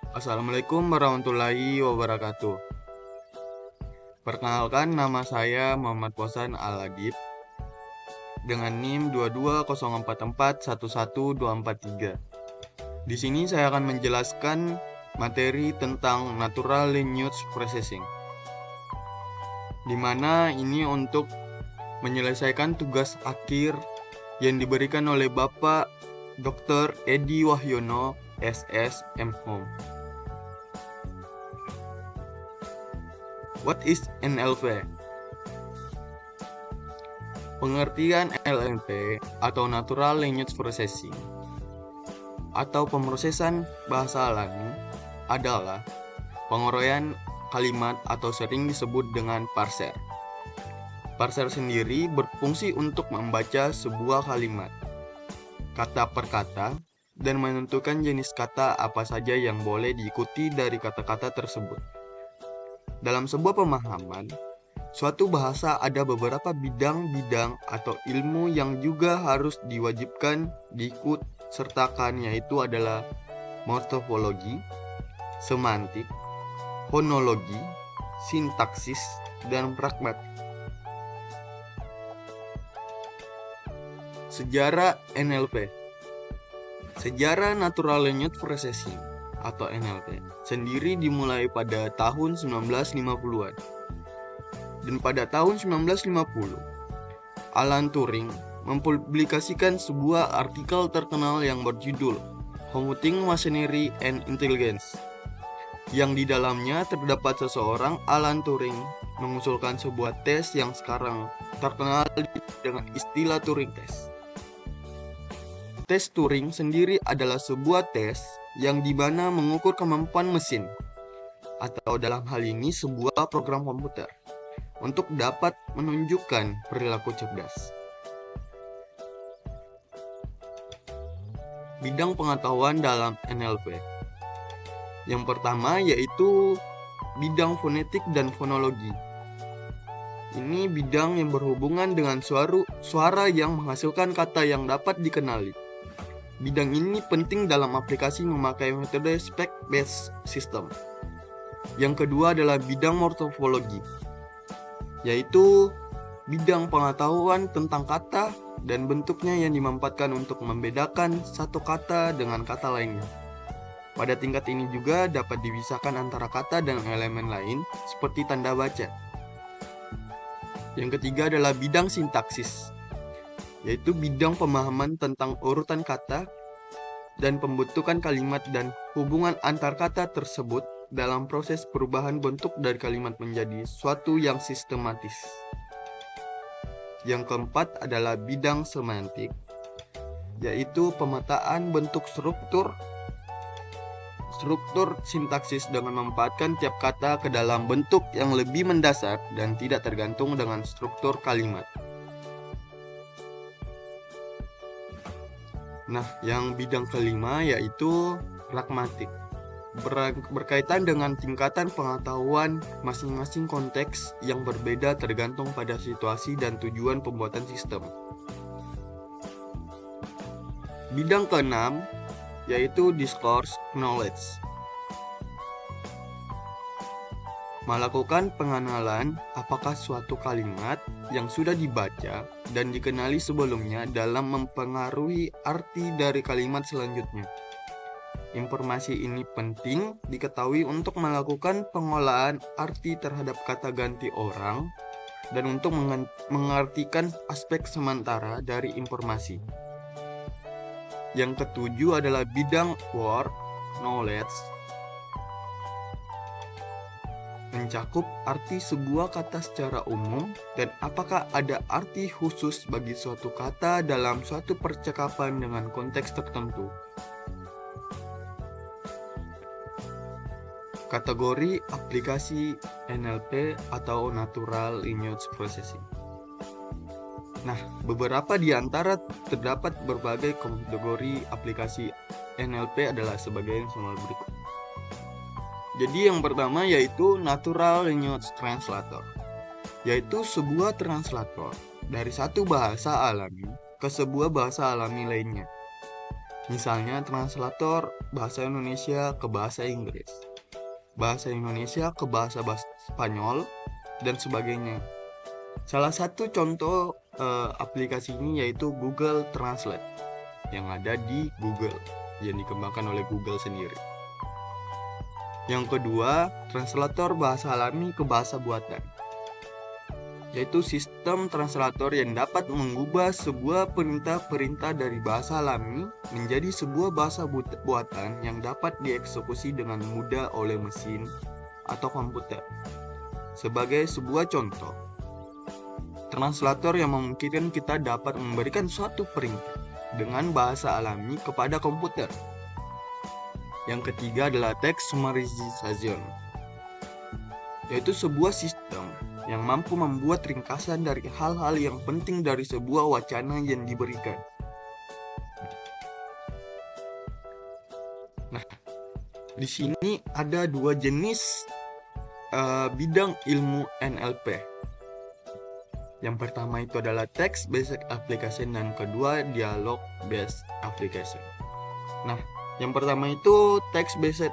Assalamualaikum warahmatullahi wabarakatuh. Perkenalkan, nama saya Muhammad Posan Al-Adib dengan NIM 22044111243. Di sini saya akan menjelaskan materi tentang Natural Language Processing, di mana ini untuk menyelesaikan tugas akhir yang diberikan oleh Bapak Dr. Edi Wahyono, SSMHOM. What is NLP? Pengertian NLP atau Natural Language Processing atau pemrosesan bahasa alami adalah penguraian kalimat atau sering disebut dengan parser. Parser sendiri berfungsi untuk membaca sebuah kalimat, kata per kata, dan menentukan jenis kata apa saja yang boleh diikuti dari kata-kata tersebut. Dalam sebuah pemahaman, suatu bahasa ada beberapa bidang-bidang atau ilmu yang juga harus diwajibkan diikut sertakan, yaitu adalah morfologi, semantik, fonologi, sintaksis, dan pragmatik. Sejarah NLP. Sejarah Natural Language Processing atau NLP sendiri dimulai pada tahun 1950-an. Dan pada tahun 1950, Alan Turing mempublikasikan sebuah artikel terkenal yang berjudul Computing Machinery and Intelligence, yang di dalamnya terdapat seseorang, Alan Turing, mengusulkan sebuah tes yang sekarang terkenal dengan istilah Turing Test. Tes Turing sendiri adalah sebuah tes yang dimana mengukur kemampuan mesin, atau dalam hal ini sebuah program komputer, untuk dapat menunjukkan perilaku cerdas. Bidang pengetahuan dalam NLP. Yang pertama yaitu bidang fonetik dan fonologi. Ini bidang yang berhubungan dengan suara yang menghasilkan kata yang dapat dikenali. Bidang ini penting dalam aplikasi memakai metode spec-based system. Yang kedua adalah bidang morfologi, yaitu bidang pengetahuan tentang kata dan bentuknya yang dimanfaatkan untuk membedakan satu kata dengan kata lainnya. Pada tingkat ini juga dapat dipisahkan antara kata dan elemen lain seperti tanda baca. Yang ketiga adalah bidang sintaksis, yaitu bidang pemahaman tentang urutan kata dan pembentukan kalimat dan hubungan antar kata tersebut dalam proses perubahan bentuk dari kalimat menjadi suatu yang sistematis. Yang keempat adalah bidang semantik, yaitu pemetaan bentuk struktur sintaksis dengan memanfaatkan tiap kata ke dalam bentuk yang lebih mendasar dan tidak tergantung dengan struktur kalimat. Nah, yang bidang kelima yaitu pragmatik, berkaitan dengan tingkatan pengetahuan masing-masing konteks yang berbeda tergantung pada situasi dan tujuan pembuatan sistem. Bidang keenam yaitu discourse knowledge, melakukan pengenalan apakah suatu kalimat yang sudah dibaca dan dikenali sebelumnya dalam mempengaruhi arti dari kalimat selanjutnya. Informasi ini penting diketahui untuk melakukan pengolahan arti terhadap kata ganti orang dan untuk mengartikan aspek sementara dari informasi. Yang ketujuh adalah bidang word knowledge, mencakup arti sebuah kata secara umum dan apakah ada arti khusus bagi suatu kata dalam suatu percakapan dengan konteks tertentu. Kategori aplikasi NLP atau Natural Language Processing. Nah, beberapa di antara terdapat berbagai kategori aplikasi NLP adalah sebagai yang berikut. Jadi yang pertama yaitu Natural Language Translator, yaitu sebuah translator dari satu bahasa alami ke sebuah bahasa alami lainnya. Misalnya translator bahasa Indonesia ke bahasa Inggris, bahasa Indonesia ke bahasa Spanyol, dan sebagainya. Salah satu contoh aplikasi ini yaitu Google Translate yang ada di Google, yang dikembangkan oleh Google sendiri. Yang kedua, translator bahasa alami ke bahasa buatan, yaitu sistem translator yang dapat mengubah sebuah perintah-perintah dari bahasa alami menjadi sebuah bahasa buatan yang dapat dieksekusi dengan mudah oleh mesin atau komputer. Sebagai sebuah contoh, translator yang memungkinkan kita dapat memberikan suatu perintah dengan bahasa alami kepada komputer. Yang ketiga adalah text summarization, yaitu sebuah sistem yang mampu membuat ringkasan dari hal-hal yang penting dari sebuah wacana yang diberikan. Nah, di sini ada dua jenis bidang ilmu NLP. Yang pertama itu adalah text based application dan kedua dialog based application. Nah, yang pertama itu text based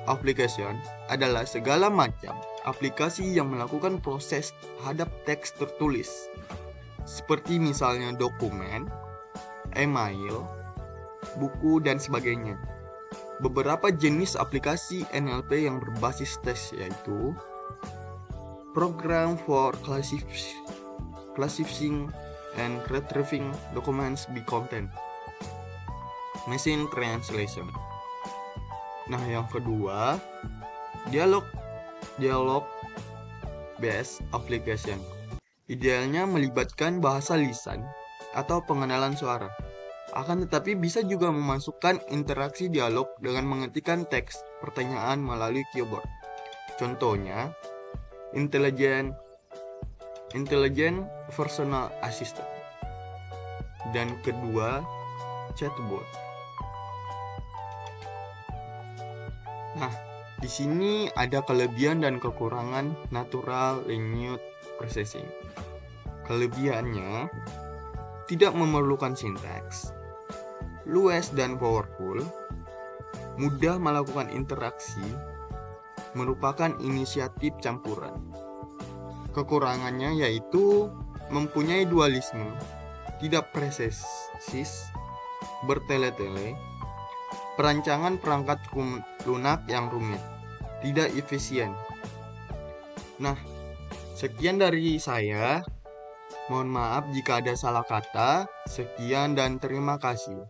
application adalah segala macam aplikasi yang melakukan proses terhadap teks tertulis, seperti misalnya dokumen, email, buku, dan sebagainya. Beberapa jenis aplikasi NLP yang berbasis teks yaitu Program for Classifying and Retrieving Documents by Content, Machine Translation. Nah, yang kedua, dialog based application. Idealnya melibatkan bahasa lisan atau pengenalan suara. Akan tetapi bisa juga memasukkan interaksi dialog dengan mengetikkan teks pertanyaan melalui keyboard. Contohnya, Intelligent Personal Assistant. Dan kedua, chatbot. Nah, di sini ada kelebihan dan kekurangan natural language processing. Kelebihannya, tidak memerlukan sintaks, luas dan powerful, mudah melakukan interaksi, merupakan inisiatif campuran. Kekurangannya yaitu mempunyai dualisme, tidak presis, bertele-tele, perancangan perangkat lunak yang rumit, tidak efisien. Nah, sekian dari saya. Mohon maaf jika ada salah kata. Sekian dan terima kasih.